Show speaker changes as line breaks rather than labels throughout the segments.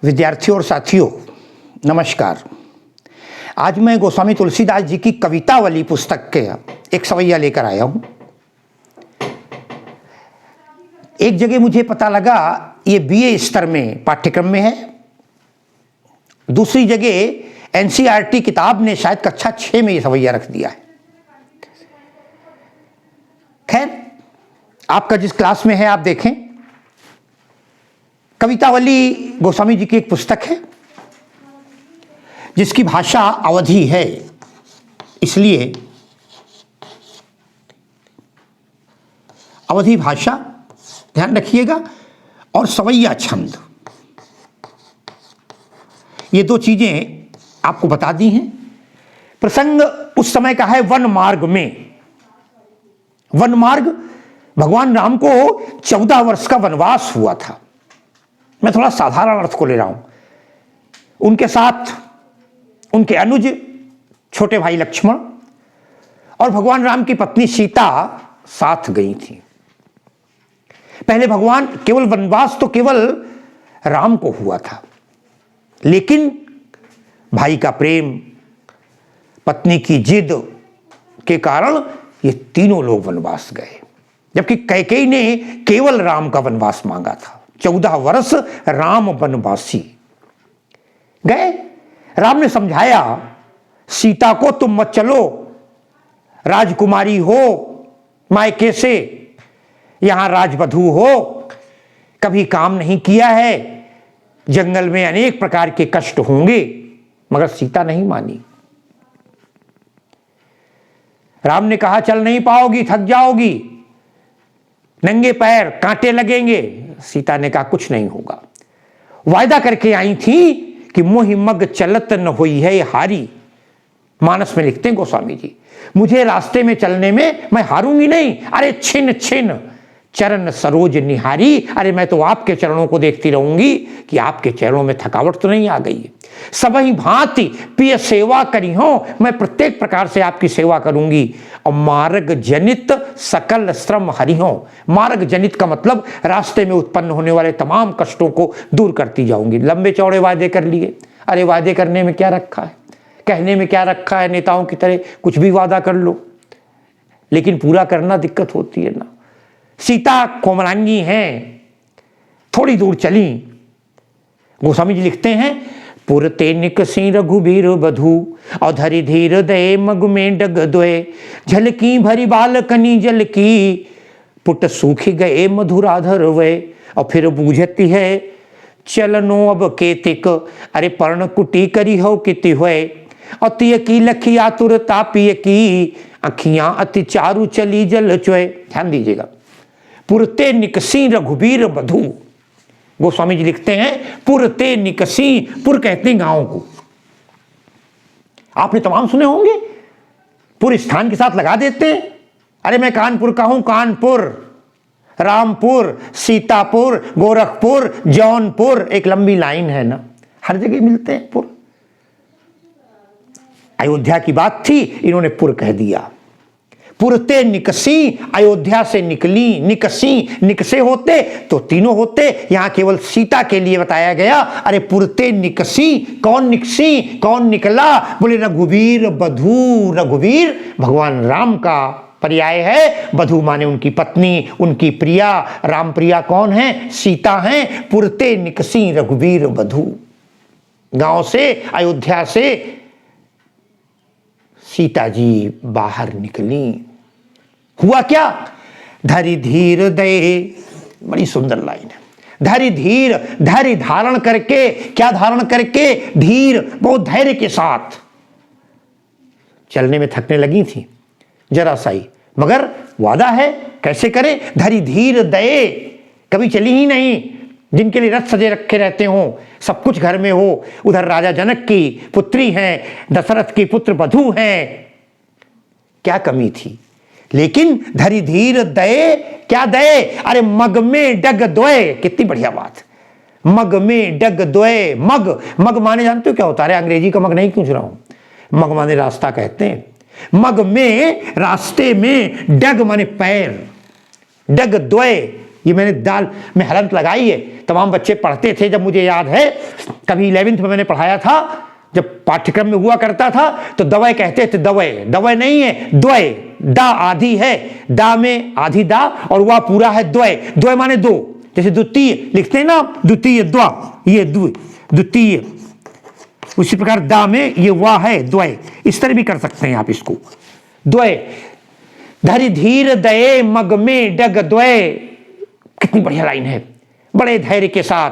विद्यार्थियों और साथियों, नमस्कार। आज मैं गोस्वामी तुलसीदास जी की कवितावली पुस्तक के एक सवैया लेकर आया हूं। एक जगह मुझे पता लगा ये बीए स्तर में पाठ्यक्रम में है, दूसरी जगह एनसीईआरटी किताब ने शायद कक्षा 6 में ये सवैया रख दिया है। खैर, आपका जिस क्लास में है आप देखें। कवितावली गोस्वामी जी की एक पुस्तक है जिसकी भाषा अवधी है, इसलिए अवधी भाषा ध्यान रखिएगा, और सवैया छंद, ये दो चीजें आपको बता दी हैं। प्रसंग उस समय का है वन मार्ग में। वन मार्ग, भगवान राम को 14 वर्ष का वनवास हुआ था। मैं थोड़ा साधारण अर्थ को ले रहा हूं। उनके साथ उनके अनुज छोटे भाई लक्ष्मण और भगवान राम की पत्नी सीता साथ गई थी। पहले भगवान केवल वनवास तो केवल राम को हुआ था, लेकिन भाई का प्रेम, पत्नी की जिद के कारण ये तीनों लोग वनवास गए, जबकि कैकेयी ने केवल राम का वनवास मांगा था। 14 वर्ष राम वनवासी गए। राम ने समझाया सीता को, तुम मत चलो, राजकुमारी हो, मायके से, यहां राजवधू हो, कभी काम नहीं किया है, जंगल में अनेक प्रकार के कष्ट होंगे। मगर सीता नहीं मानी। राम ने कहा चल नहीं पाओगी, थक जाओगी, नंगे पैर, कांटे लगेंगे। सीता ने कहा कुछ नहीं होगा। वायदा करके आई थी कि मोहि मग चलत न हुई है हारी। मानस में लिखते हैं गोस्वामी जी, मुझे रास्ते में चलने में मैं हारूंगी नहीं। अरे छिन छिन चरण सरोज निहारी, अरे मैं तो आपके चरणों को देखती रहूंगी कि आपके चरणों में थकावट तो नहीं आ गई है। सबही भांति प्रिय सेवा करी हो, मैं प्रत्येक प्रकार से आपकी सेवा करूंगी। और मार्ग जनित सकल श्रम हरि हो। मार्ग जनित का मतलब रास्ते में उत्पन्न होने वाले तमाम कष्टों को दूर करती जाऊंगी। लंबे चौड़े वादे कर लिए। अरे वादे करने में क्या रखा है, कहने में क्या रखा है, नेताओं की तरह कुछ भी वादा कर लो, लेकिन पूरा करना दिक्कत होती है ना। सीता कोमलांगी हैं, थोड़ी दूर चली। गोस्वामी जी लिखते हैं, पुरते निकसी रघुबीर बधू, और धरि धीर दये मग में डग दोए। झलकी भरी बालकनी जल की, पुट सूख गए मधुराधर वे। और फिर बूझती है चलनो अब केतिक, अरे पर्ण कुटी करी हो किति हुए। और तिय की लखी आतुर तापिय की, अखियां अति चारु चली जल चुए। ध्यान दीजिएगा, पुरते निकसी रघुबीर बधू। गोस्वामी जी लिखते हैं पुरते निकसी, पुर कहते हैं गांव को। आपने तमाम सुने होंगे, पुर स्थान के साथ लगा देते हैं। अरे मैं कानपुर का हूं, कानपुर, रामपुर, सीतापुर, गोरखपुर, जौनपुर, एक लंबी लाइन है ना, हर जगह मिलते हैं पुर। अयोध्या की बात थी, इन्होंने पुर कह दिया। पुरते निकसी, अयोध्या से निकली। निकसी, निकसे होते तो तीनों होते, यहां केवल सीता के लिए बताया गया। अरे पुरते निकसी, कौन निकसी, कौन निकला? बोले रघुवीर बधू। रघुवीर भगवान राम का पर्याय है। बधू माने उनकी पत्नी, उनकी प्रिया। राम प्रिया कौन है? सीता है। पुरते निकसी रघुवीर बधू। गांव से, अयोध्या से सीता जी बाहर निकली। हुआ क्या? धरि धीर दये, बड़ी सुंदर लाइन है। धरि धीर, धैर्य धारण करके। क्या धारण करके? धीर, बहुत धैर्य के साथ। चलने में थकने लगी थी जरा सा ही, मगर वादा है, कैसे करें? धरि धीर दये, कभी चली ही नहीं। जिनके लिए रथ सजे रखे रहते हो, सब कुछ घर में हो। उधर राजा जनक की पुत्री हैं, दशरथ की पुत्र बधू हैं, क्या कमी थी? लेकिन धरि धीर दये, क्या दये? अरे मग में डग दोए। कितनी बढ़िया बात। मग में डग दोए। मग, मग माने जानते हो क्या होता है? अरे अंग्रेजी का मग नहीं पूछ रहा हूं, मग माने रास्ता कहते हैं। मग में, रास्ते में, डग माने पैर, डग द्वय ये मैंने दाल में हलंत लगाई है, तमाम बच्चे पढ़ते थे। जब मुझे याद है कभी 11वीं में मैंने पढ़ाया था, जब पाठ्यक्रम में हुआ करता था तो दवय कहते थे, दवय दवय नहीं है, द्वय, दा आधी है, दा में आधी दा और वह पूरा है द्वय, द्वय माने दो, जैसे द्वितीय लिखते हैं ना, द्वितीय द्वा, ये द्वितीय, उसी प्रकार दा में ये वाह है द्वय, इस तरह भी कर सकते हैं आप इसको, द्वय। धरि धीर दये मग में डग द्वय, कितनी बढ़िया लाइन है। बड़े धैर्य के साथ,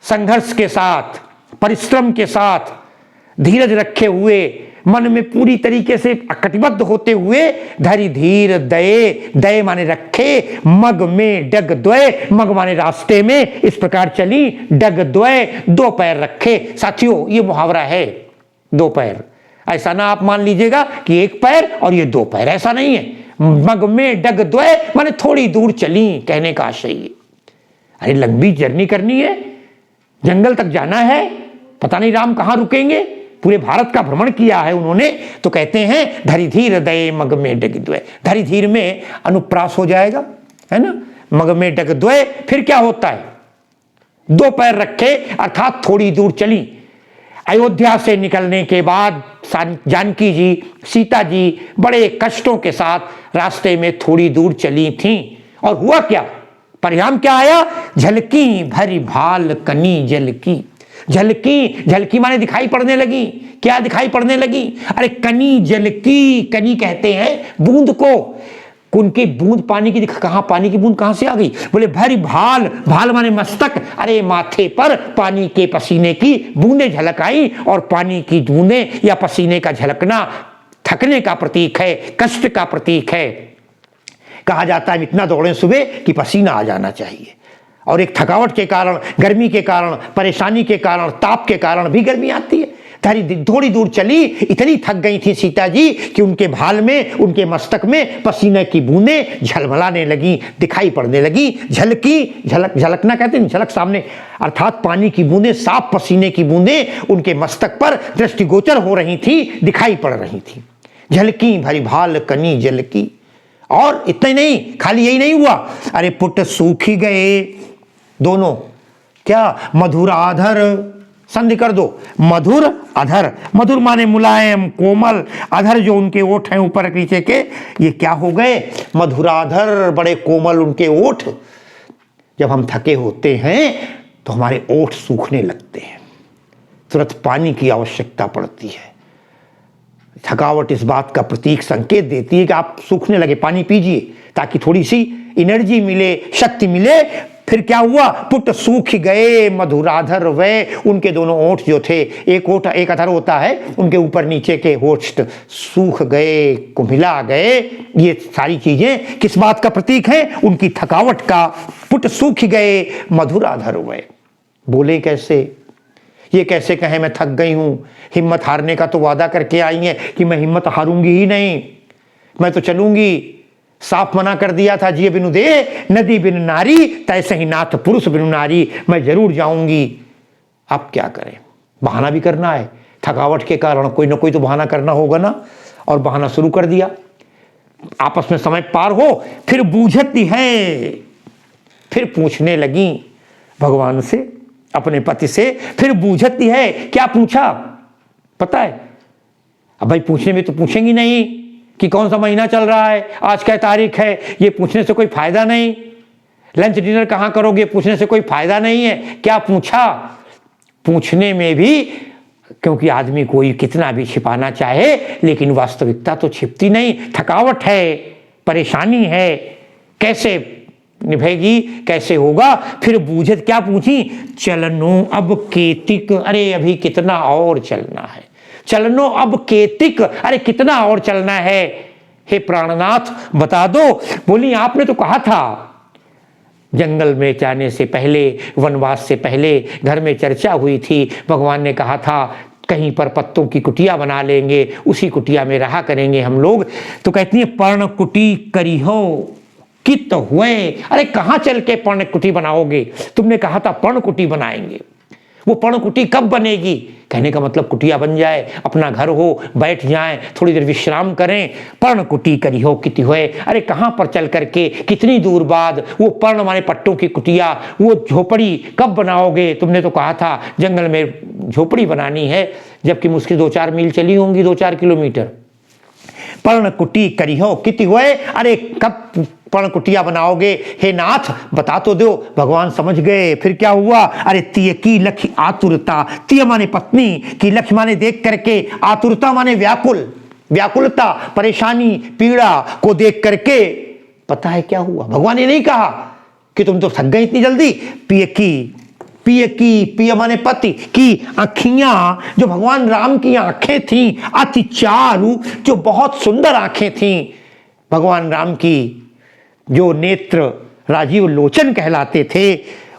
संघर्ष के साथ, परिश्रम के साथ, धीरज रखे हुए, मन में पूरी तरीके से कटिबद्ध होते हुए, धरि धीर दये, दये माने रखे, मग में डग द्वय, मग माने रास्ते में इस प्रकार चली, डग द्वय दो पैर रखे। साथियों ये मुहावरा है, दो पैर, ऐसा ना आप मान लीजिएगा कि एक पैर और ये दो पैर, ऐसा नहीं है। मग में डग द्वय माने थोड़ी दूर चली, कहने का आशय है अरे लंबी जर्नी करनी है, जंगल तक जाना है, पता नहीं राम कहां रुकेंगे, पूरे भारत का भ्रमण किया है उन्होंने, तो कहते हैं धरि धीर दये मग में डग द्वय, धरि धीर में अनुप्रास हो जाएगा, है ना, मग में डग द्वय, फिर क्या होता है, दो पैर रखे अर्थात थोड़ी दूर चली। अयोध्या से निकलने के बाद जानकी जी, सीता जी बड़े कष्टों के साथ रास्ते में थोड़ी दूर चली थीं, और हुआ क्या, परिणाम क्या आया, झलकी भरी भाल कनी जलकी, झलकी, झलकी माने दिखाई पड़ने लगी, क्या दिखाई पड़ने लगी, अरे कनी जलकी, कनी कहते हैं बूंद को, उनकी बूंद पानी की, कहां पानी की बूंद कहां से आ गई, बोले भरी भाल, भाल माने मस्तक, अरे माथे पर पानी के पसीने की बूंदें झलक आई, और पानी की बूंदें या पसीने का झलकना थकने का प्रतीक है, कष्ट का प्रतीक है। कहा जाता है इतना दौड़े सुबह कि पसीना आ जाना चाहिए, और एक थकावट के कारण, गर्मी के कारण, परेशानी के कारण, ताप के कारण भी गर्मी आती है। थोड़ी दूर चली, इतनी थक गई थी सीता जी कि उनके भाल में, उनके मस्तक में पसीने की बूंदें झलमलाने लगी, दिखाई पड़ने लगी। झलकी, झलक, झलकना कहते हैं झलक सामने, अर्थात पानी की बूंदें, साफ पसीने की बूंदें उनके मस्तक पर दृष्टिगोचर हो रही थी, दिखाई पड़ रही थी। झलकी भरी भाल कनी जलकी, और इतना ही नहीं, खाली यही नहीं हुआ, अरे पुट सूखी गए दोनों, क्या, मधुराधर, संधि कर दो, मधुर अधर, मधुर माने मुलायम कोमल, अधर जो उनके ओठ हैं ऊपर नीचे के, ये क्या हो गए, मधुराधर, बड़े कोमल उनके ओठ। जब हम थके होते हैं तो हमारे ओठ सूखने लगते हैं, तुरंत पानी की आवश्यकता पड़ती है। थकावट इस बात का प्रतीक, संकेत देती है कि आप सूखने लगे, पानी पीजिए ताकि थोड़ी सी एनर्जी मिले, शक्ति मिले। फिर क्या हुआ, पुट सूख गए मधुराधर वे, उनके दोनों ओठ जो थे, एक ओठ एक अधर होता है, उनके ऊपर नीचे के होठ सूख गए, कुम्हिला गए। ये सारी चीजें किस बात का प्रतीक है, उनकी थकावट का। पुट सूख गए मधुराधर वे, बोले कैसे, ये कैसे कहें मैं थक गई हूं, हिम्मत हारने का तो वादा करके आई है कि मैं हिम्मत हारूंगी ही नहीं, मैं तो चलूंगी, साफ मना कर दिया था, जिए बिनु दे नदी बिनु नारी, तैसे ही नाथ पुरुष बिनु नारी, मैं जरूर जाऊंगी। अब क्या करें, बहाना भी करना है, थकावट के कारण कोई ना कोई तो बहाना करना होगा ना, और बहाना शुरू कर दिया। आपस में समय पार हो, फिर बूझती है, फिर पूछने लगी भगवान से, अपने पति से, फिर बूझती है। क्या पूछा पता है, अब भाई पूछने में तो पूछेंगी नहीं कि कौन सा महीना चल रहा है, आज क्या तारीख है, ये पूछने से कोई फायदा नहीं। लंच डिनर कहाँ करोगे, पूछने से कोई फायदा नहीं है। क्या पूछा, पूछने में भी, क्योंकि आदमी कोई कितना भी छिपाना चाहे लेकिन वास्तविकता तो छिपती नहीं। थकावट है, परेशानी है, कैसे निभेगी, कैसे होगा। फिर बूझत, क्या पूछी, चलनो अब केतिक, अरे अभी कितना और चलना है, चलनो अब केतिक, अरे कितना और चलना है, हे प्राणनाथ बता दो। बोली आपने तो कहा था जंगल में जाने से पहले, वनवास से पहले घर में चर्चा हुई थी, भगवान ने कहा था कहीं पर पत्तों की कुटिया बना लेंगे, उसी कुटिया में रहा करेंगे हम लोग। तो कहती है पर्ण कुटी करी हो कित हुए, अरे कहाँ चल के पर्ण कुटी बनाओगे, तुमने कहा था पर्ण कुटी बनाएंगे, वो पर्ण कुटी कब बनेगी। कहने का मतलब कुटिया बन जाए, अपना घर हो, बैठ जाएं, थोड़ी देर विश्राम करें। पर्ण कुटी करी हो किति होए, अरे कहाँ पर चल करके, कितनी दूर बाद वो पर्ण माने पट्टों की कुटिया, वो झोपड़ी कब बनाओगे? तुमने तो कहा था जंगल में झोपड़ी बनानी है, जबकि मुश्किल 2-4 मील चली होंगी, 2-4 किलोमीटर। पर्ण कुटी करी हो किति होए, अरे कब पर्ण कुटिया बनाओगे हे नाथ, बता तो दो। भगवान समझ गए। फिर क्या हुआ? अरे तिय की लखी आतुरता, तिय माने पत्नी, की लख माने देख करके, आतुरता माने व्याकुल, व्याकुलता, परेशानी, पीड़ा को देख करके पता है क्या हुआ? भगवान ने नहीं कहा कि तुम तो थक गए इतनी जल्दी। पिय की, पिय माने पति की आंखियां, जो भगवान राम की आंखें थीं, अति चारु, जो बहुत सुंदर आंखें थीं, भगवान राम की जो नेत्र राजीव लोचन कहलाते थे,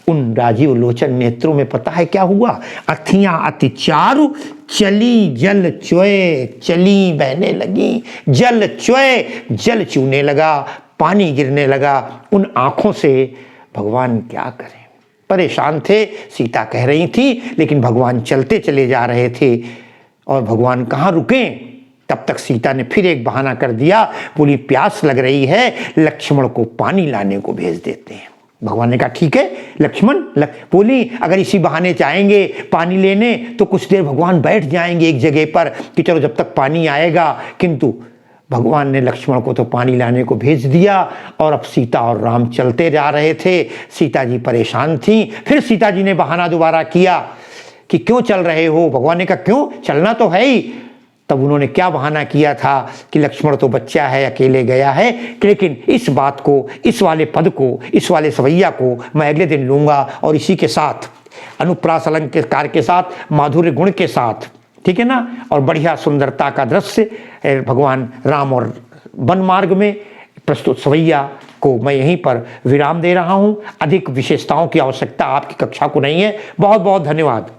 उन राजीव लोचन नेत्रों में पता है क्या हुआ? अखियां अति चारु, चली जल चोए, चली बहने लगी, जल चोए, जल चूने लगा, पानी गिरने लगा उन आंखों से। भगवान क्या करें, परेशान थे। सीता कह रही थी, लेकिन भगवान चलते चले जा रहे थे। और भगवान कहाँ रुकें? तब तक सीता ने फिर एक बहाना कर दिया, बोली प्यास लग रही है, लक्ष्मण को पानी लाने को भेज देते हैं। भगवान ने कहा ठीक है लक्ष्मण। बोली अगर इसी बहाने जाएंगे पानी लेने तो कुछ देर भगवान बैठ जाएंगे एक जगह पर कि चलो जब तक पानी आएगा। किंतु भगवान ने लक्ष्मण को तो पानी लाने को भेज दिया और अब सीता और राम चलते जा रहे थे। सीता जी परेशान थी। फिर सीता जी ने बहाना दोबारा किया कि क्यों चल रहे हो? भगवान ने कहा क्यों, चलना तो है ही। तब उन्होंने क्या बहाना किया था कि लक्ष्मण तो बच्चा है, अकेले गया है, लेकिन इस बात को, इस वाले पद को, इस वाले सवैया को मैं अगले दिन लूँगा और इसी के साथ अनुप्रास अलंकार के साथ, माधुर्य गुण के साथ, ठीक है ना, और बढ़िया सुंदरता का दृश्य भगवान राम और वन मार्ग में प्रस्तुत सवैया को मैं यहीं पर विराम दे रहा हूँ। अधिक विशेषताओं की आवश्यकता आपकी कक्षा को नहीं है। बहुत बहुत धन्यवाद।